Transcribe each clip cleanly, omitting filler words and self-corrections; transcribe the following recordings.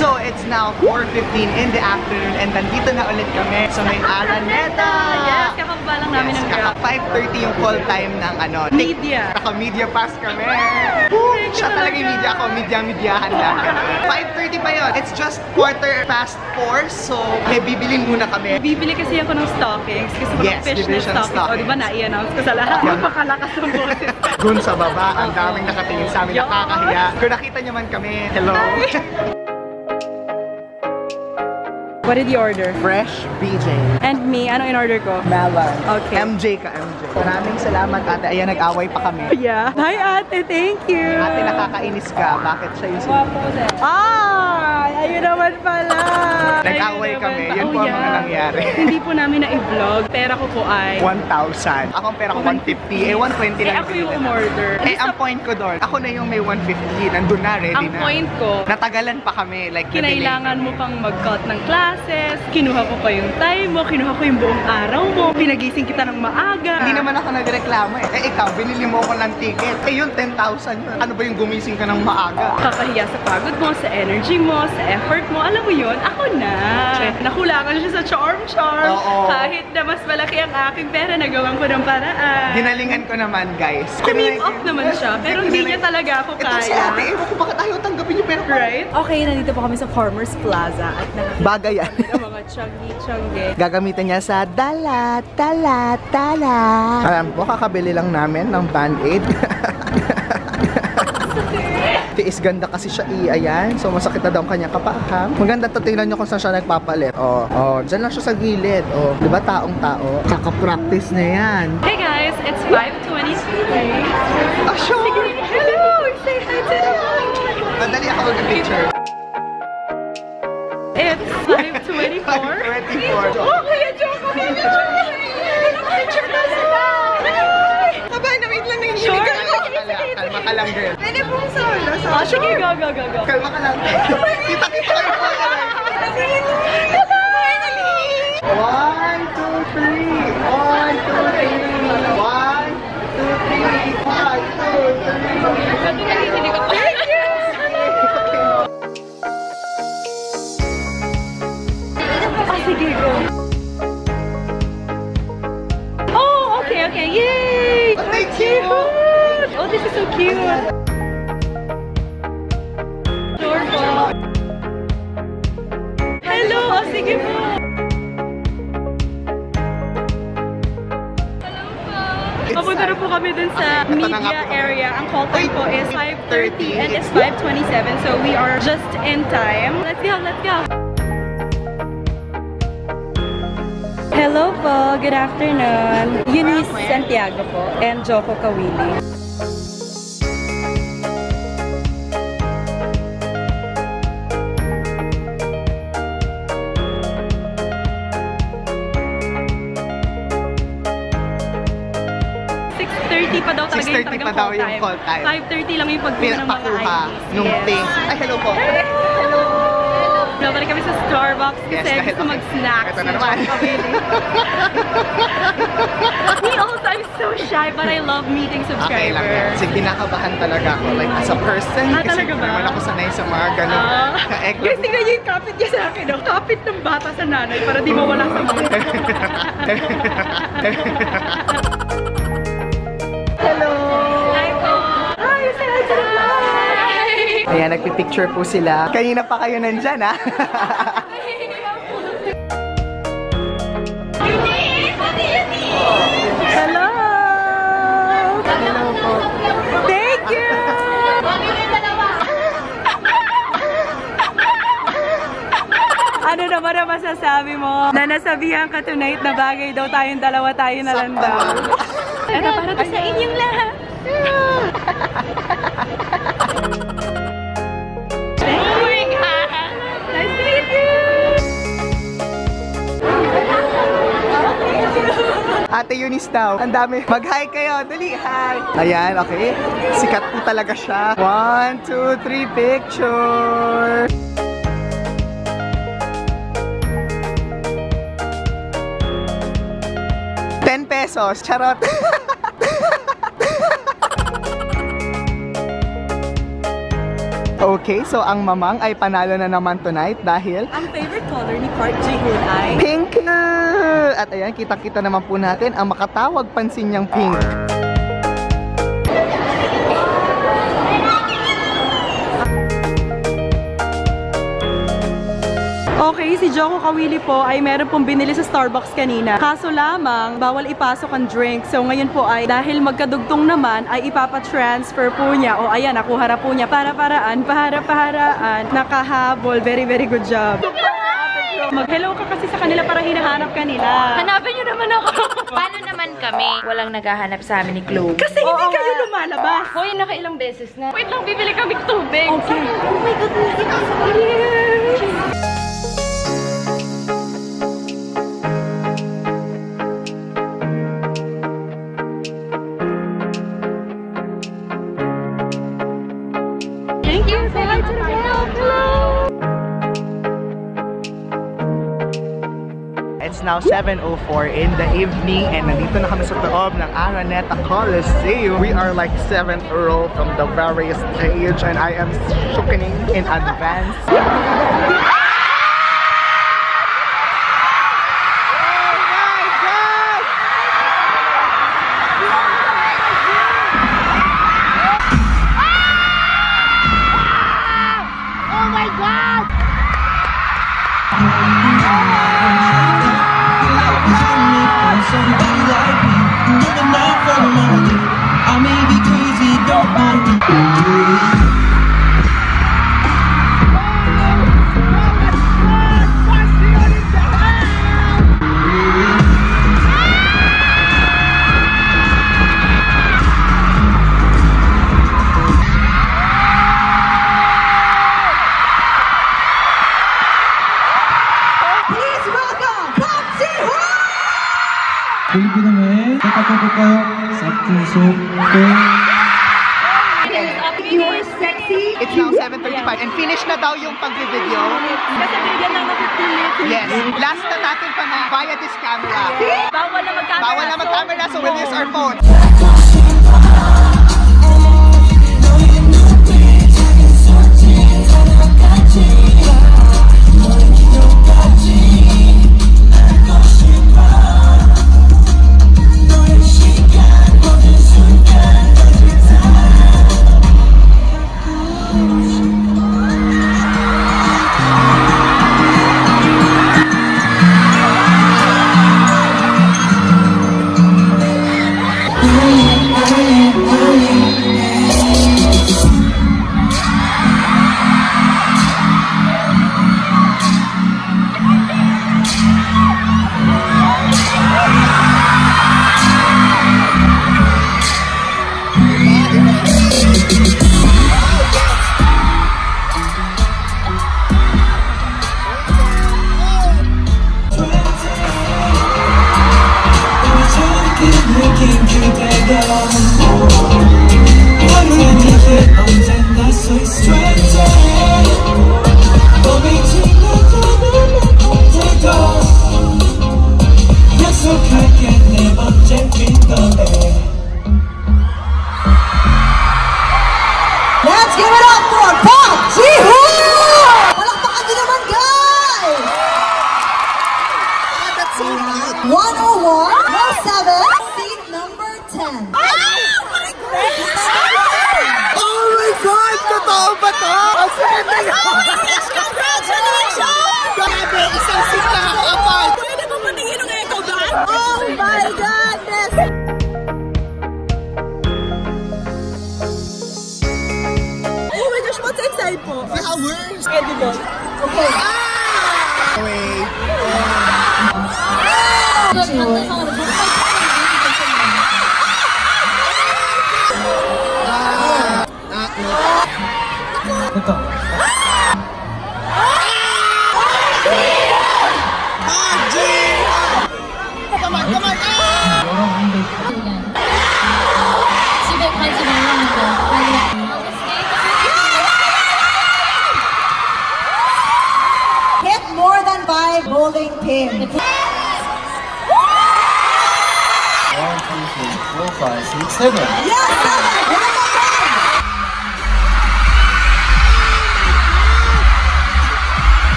So, it's now 4:15 in the afternoon and nandito na ulit kami sa may Araneta! Yes, kakababa lang namin ng Grab. 5:30 yung call time ng Media. Naka-media pass kami. Siya talaga yung media ako, media-mediahan lang. 5:30 pa yun. It's just 4:15, so may bibili muna kami. Bibili kasi ako ng stockings kasi Yes, bibili siya ng stockings. O, diba na-i-announce ko sa lahat? Napakalakas ng boses. Dun sa baba, ang daming nakatingin sa amin, nakakahiya. Kung nakita niyo man kami, hello. What did you order? Fresh BJ. And me, ano in-order ko? Melon. Okay. MJ ka, MJ. Maraming salamat, ate. Ayan, nag-away pa kami. Yeah. Hi, ate. Thank you. Ate, nakakainis ka. Bakit siya yung Ayun naman pala. Nag-away kami. Yun po ang mga nangyari. Hindi po namin na-i-vlog. Pera ko po ay 1,000. Ako ang pera ko 150. 120 lang. ako yung umorder. Ang point ko doon, ako na yung may 150. Nandun na, ready Ang na. point ko, Natagalan pa kami. Like, kinailangan mo pang mag-cut ng classes, kinuha ko pa yung time mo, kinuha ko yung buong araw mo, pinagising kita ng maaga. Hindi naman ako nagreklamo eh. Ikaw, binili mo ko ng ticket. Yun, 10,000 yun. Ano ba yung gumising ka ng maaga? Kakahiya sa pagod mo, sa energy mo, sa effort mo. Alam mo yun, ako na. Nakulangan siya sa charm. Oo. Kahit na mas malaki ang aking pera, nagawan ko ng paraan. Ginalingan ko naman, guys. Kumip off naman siya, pero hindi niya talaga ako Ito si ate, kaya. ewan ko bakit ayaw tanggapin yung pera ko. Right? Okay, nandito po kami sa Farmers Plaza at nakakita Bagay yan. ang mga tiyanggi-tiyanggi. Gagamitin niya sa dalat. Alam mo, kakabili lang namin ng Band-Aid. Tiis ganda kasi siya ayan. So masakit na daw ang kanyang kapaham. Maganda to, tingnan nyo kung saan siya nagpapalit. Dyan lang siya sa gilid. Diba taong-tao? Kaka-practice na yan. Hey guys, it's 5:23. Sure! Hello! Say hi to everyone! Madali ako mag-picture. It's 5:24. 5:24. Oh, Kuya Joko! Picture na sila! Aba, na-wait lang nang Sure? Kalma ka lang, girl. Pwede pong solo. Oh, sige, go. Kalma ka lang. Kita-kita kayo po. 1, 2, 3. 1, 2, 3. 1, 2, 3. 1, 2, 3. Nakikinig ako. Sige, go. Oh, okay. Yay! Thank you. Oh, this is so cute. Sure po. Hello! Oh, sige po. Papunta na po kami dun sa Ito na nga media po kami. area. Ang call time po is 5:30 and it's 5:27. So we are just in time. Let's go. Hello po, good afternoon. Eunice Santiago po and Joko Kawili. Pa daw talaga 6:30 pa daw yung call time. 5:30 lang yung pagkuha ng mga Pinapakuha IDs. nung thing. Ay, hello po. Hello. Nabalik kami sa Starbucks kasi Yes, gusto mag-snack. Ito na naman. Me also, I'm so shy but I love meeting Okay lang yan. subscribers. Kasi kinakabahan talaga ako. Like, as a person. Kasi talaga ba? naman ako sanay sa mga ganun. Guys, tingnan niyo yung kapit niya sa akin. Oh. Kapit ng bata sa nanay para di mawala sa mga. Hello! Hi po! Hi, Sandra! Hi! Ayan, nagpipicture po sila. Kanina pa kayo nandyan, ha? Hello! Hello po. Thank you! Ano naman ang masasabi mo? Na nasabihan ka tonight na bagay daw tayong dalawa tayo na lang daw. Ito para to sa inyong lahat. Oh my God! Nice to meet you! Ate Eunice daw. Ang dami. Mag-hi kayo. Dali, hi. Ayan, okay. Sikat po talaga siya. 1, 2, 3, picture. ₱10. Charot. Okay. Okay, so ang mamang ay panalo na naman tonight dahil Ang favorite color ni Park Ji-hoon ay pink! At ayan, kita-kita naman po natin ang makatawag pansin niyang pink. Okay, si Joko Kawili po ay meron pong binili sa Starbucks kanina. Kaso lamang, bawal ipasok ang drink. So ngayon po ay dahil magkadugtong naman, ay ipapatransfer po niya. O ayan, nakuha na po niya. Para-paraan, pahara-paharaan. Nakahabol. Very, very good job. Mag-hello ka kasi sa kanila para hinahanap kanila. Hanapin niyo naman ako. Paano naman kami? Walang naghahanap sa amin ni Chloe. Kasi hindi kayo lumalabas. Hoy, nakailang beses na. Wait lang, bibili kami tubig. Okay. Oh my God, Thank you so much for the help. Hello. It's now 7:04 in the evening and nandito na kami sa loob ng Araneta Coliseum. We are like 7th row from the very stage and I am shookening in advance. Somebody like me, living life for the melody. I may be crazy, don't mind me. Please welcome Park Ji-hoon! 필리핀에 부탁해볼까요? 싹두속 You're sexy. It's now 7:35 and finish na daw yung pag-video. Kasi bigyan lang ako 15 minutes. Yes, last na natin pa na via this camera. Bawal na mag-camera. Bawal na mag-camera so we'll use our phone. Let's give it up for Park Ji-hoon! Palakpakan din naman, guys! That's so loud. 101, 07, seat number 10. Oh my God! Totoo ba to? Ang sakit na yun! Congratulations! Grabe! Isang seat lang ako apart! Pwede ba patingin ng echo bag? Oh my goodness! Oh my gosh, what's inside po? Flowers! Edible. Okay. Wait. 됐다. Come on, come on! 집에 가지 말라는 거. Hit more than 5 bowling pins. 1, 2, 3, 4, 5, 6, 7. Yes, 7! One more time!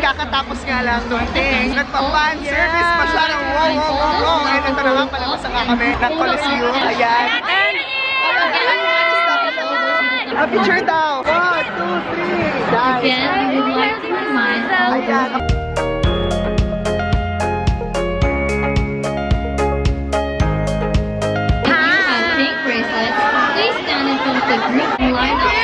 Kakatapos nga lang dumating. Nagpa-fan service pa siya ng wow. And ito na nga, palabas nga kami ng Coliseum. Ayan. And, a picture daw. 1, 2, 3. Again, we would like to remind all Ayan. if you have pink bracelets, please stand in front of the group and line up.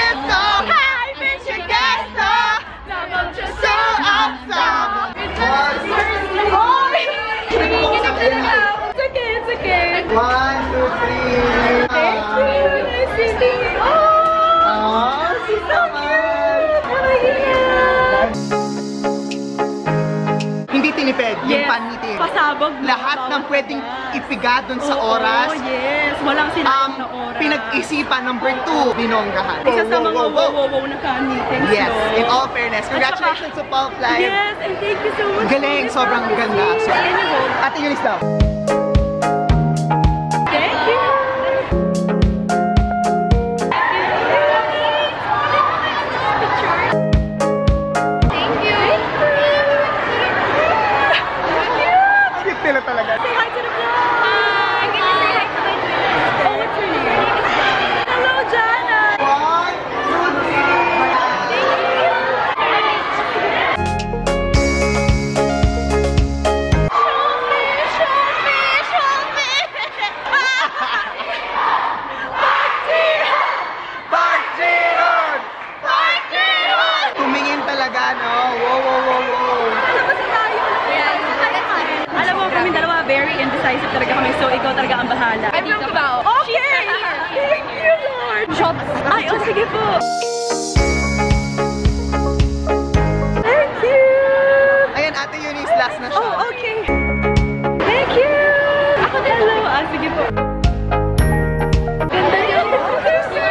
It's okay. 1, 2, 3. Thank you. Nice meeting you. Oh, she's so cute. Oh my goodness. Hindi tinipid yung fan meeting. Pasabog. Lahat ng pwedeng ipiga dun sa oras. Oh, yes. Walang sinayang na oras. Pinag-isipan, number 2, binonggahan. Isa sa mga wow na fan meetings. Yes, no? in all fairness. Congratulations to Pulp Live. Yes, and thank you so much. Galing, sobrang ganda. So, Ate Eunice daw. Thank you. Cute nila talaga. Say hi to the vlog. Hi. Can you say hi to my Twitter? Oh, what's your name? Hello, Jana. 1, 2, 3. Tumingin talaga, no? Wow. Alam mo, kami dalawa, very indecisive talaga kami. So, ikaw talaga ang bahala. I'm from Cubao. Okay! Thank you, Lord! Ay, oh, sige po! Thank you! Ayan, Ate Eunice, last na siya. Oh, okay! Thank you! Ako din. Hello! Ah, sige po. Ganda yun! Thank you!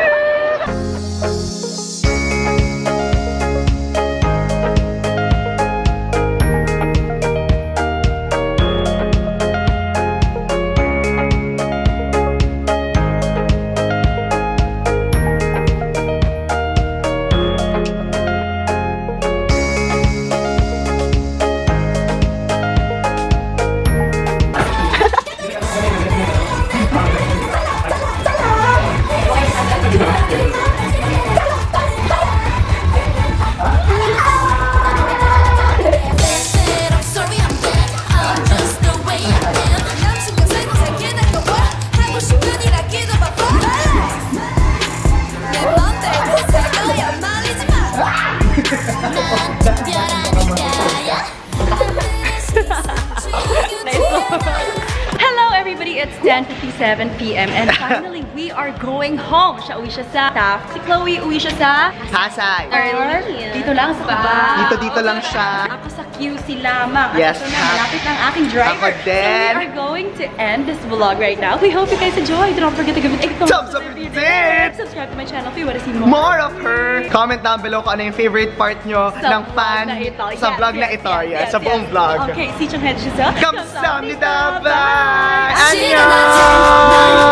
Hello everybody, it's 10:57 p.m. and finally we are going home. Siya uwi siya sa Taft. Si Chloe uwi siya sa Pasay. or dito lang sa baba. Dito lang siya. Ako sa QC lamang. At Yes, ito na, ha? malapit ng aking driver. Ako din. So we are going to end this vlog right now. We hope you guys enjoyed. Don't forget to give it a thumbs up if you did. Subscribe to my channel if you want to see More of her. Comment down below kung ano yung favorite part nyo ng fan sa vlog na ito. Sa buong vlog. Okay, see you next time. 감사합니다. Bye! Bye! 안녕!